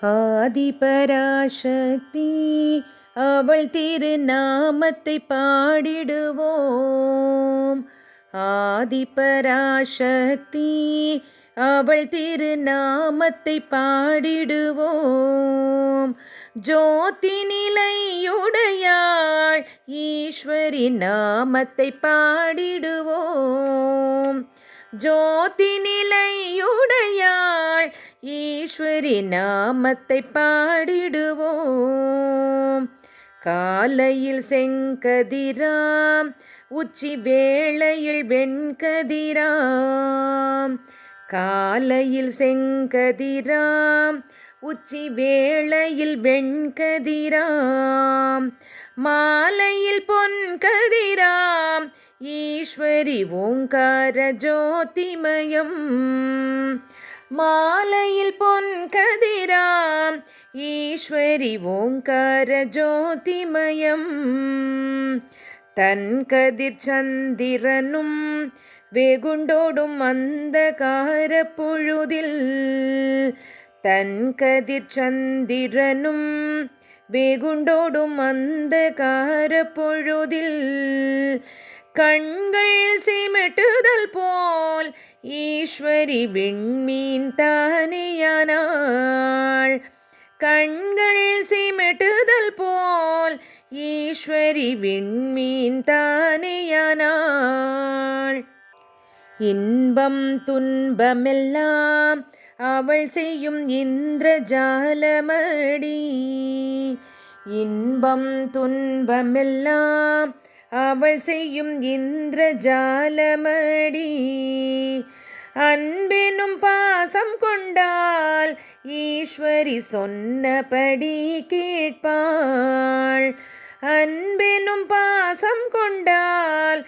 ஆதிபராசக்தி அவள் திருநாமத்தை பாடிடுவோம். ஆதிபராசக்தி அவள் திருநாமத்தை பாடிடுவோம். ஜோதி நிலையுடையாள் ஈஸ்வரி நாமத்தை பாடிடுவோம். ஜோதி நிலையுடையாள் ஈஸ்வரி நாமத்தை பாடிடுவோம். காலையில் செங்கதிராம் உச்சி வேளையில் வெண்கதிராம். காலையில் செங்கதிராம் உச்சி வேளையில் வெண்கதிராம். மாலையில் பொன்கதிராம் ஈஸ்வரி ஓங்கார ஜோதிமயம். மாலையில் பொன்கதிராம் ஈஸ்வரி ஓங்கார ஜோதிமயம். தன் கதிர் சந்திரனும் வெகுண்டோடும் அந்தகார பொழுதில். தன் கதிர் சந்திரனும் வெகுண்டோடும் அந்தகார பொழுதில். கண்கள் சிமிட்டுதல் போல் ஈஸ்வரி விண்மீன் தானேயானாள். கண்கள் சிமிட்டுதல் போல் ஈஸ்வரி விண்மீன் தானேயானாள். இன்பம் துன்பமெல்லாம் அவள் செய்யும் இந்திரஜாலமடி. இன்பம் துன்பமெல்லாம் அவள் செய்யும் இந்திரஜாலமடி. அன்பெனும் பாசம் கொண்டால் ஈஸ்வரி சொன்னபடி கேட்பாள். அன்பெனும் பாசம் கொண்டால்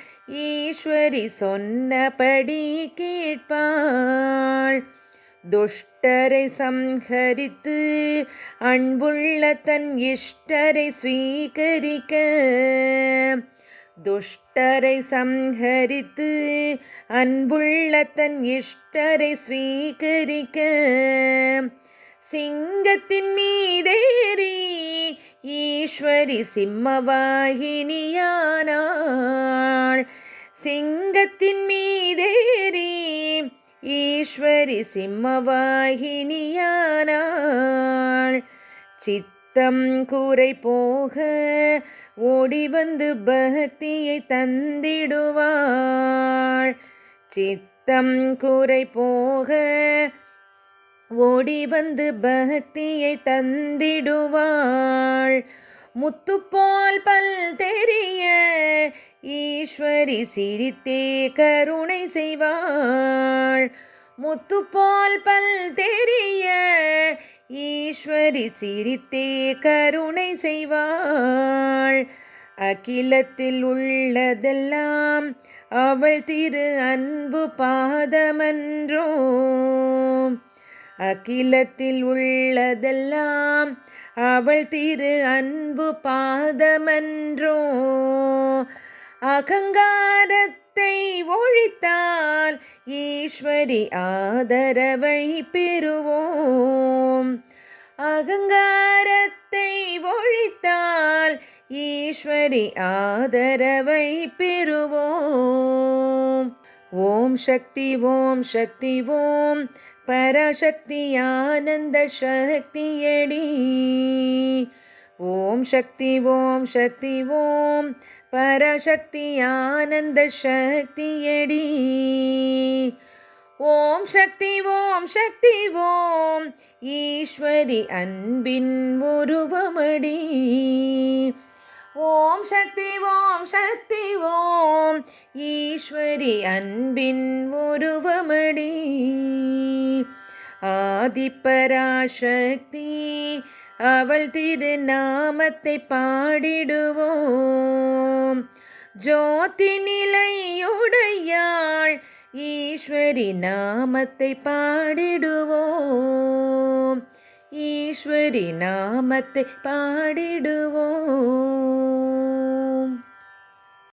ஈஸ்வரி சொன்னபடி கேட்பாள். துஷ்டரை சம்ஹரித்து அன்புள்ள தன் இஷ்டரை ஸ்வீகரிக்க. துஷ்டரை சம்ஹரித்து அன்புள்ள தன் இஷ்டரை ஸ்வீகரிக்க. சிங்கத்தின் மீதேறி ஈஸ்வரி சிம்மவாகினியானாள். சிங்கத்தின் மீதேறி ஈஸ்வரி சிம்மவாகினியானாள். சித்தம் கூரை போக ஓடி வந்து பக்தியை தந்திடுவாள். சித்தம் கூரை போக ஓடி வந்து பக்தியை தந்திடுவாள். முத்துப்போல் பல் தெரிய ஈஸ்வரி சிரித்தே கருணை செய்வாள். முத்துப்போல் பல் தெரிய ஈஸ்வரி சிரித்தே கருணை செய்வாள். அகிலத்தில் உள்ளதெல்லாம் அவள் திரு அன்பு பாதமன்றோ. அகிலத்தில் உள்ளதெல்லாம் அவள் திரு அன்பு பாதமன்றோ. அகங்காரத்தை ஒழித்தால் ஈஸ்வரி ஆதரவை பெறுவோம். அகங்காரத்தை ஒழித்தால் ஈஸ்வரி ஆதரவை பெறுவோம். ஓம் சக்தி ஓம் சக்தி ஓம் பராசக்தி ஆனந்த சக்தியடி. ஓம் சக்தி ஓம் சக்தி ஓம் பராசக்தி ஆனந்த சக்தியடி. ஓம் சக்தி ஓம் சக்தி ஓம் ஈஸ்வரி அன்பின் உருவமடி. ஓம் சக்தி ஓம் சக்தி ஓம் ஈஸ்வரி அன்பின் உருவமடி. ஆதிபராசக்தி அவள் திருநாமத்தை பாடிடுவோம். ஜோதி நிலையுடையாள் ஈஸ்வரி நாமத்தை பாடிடுவோம். ஈஸ்வரி நாமத்தை பாடிடுவோம்.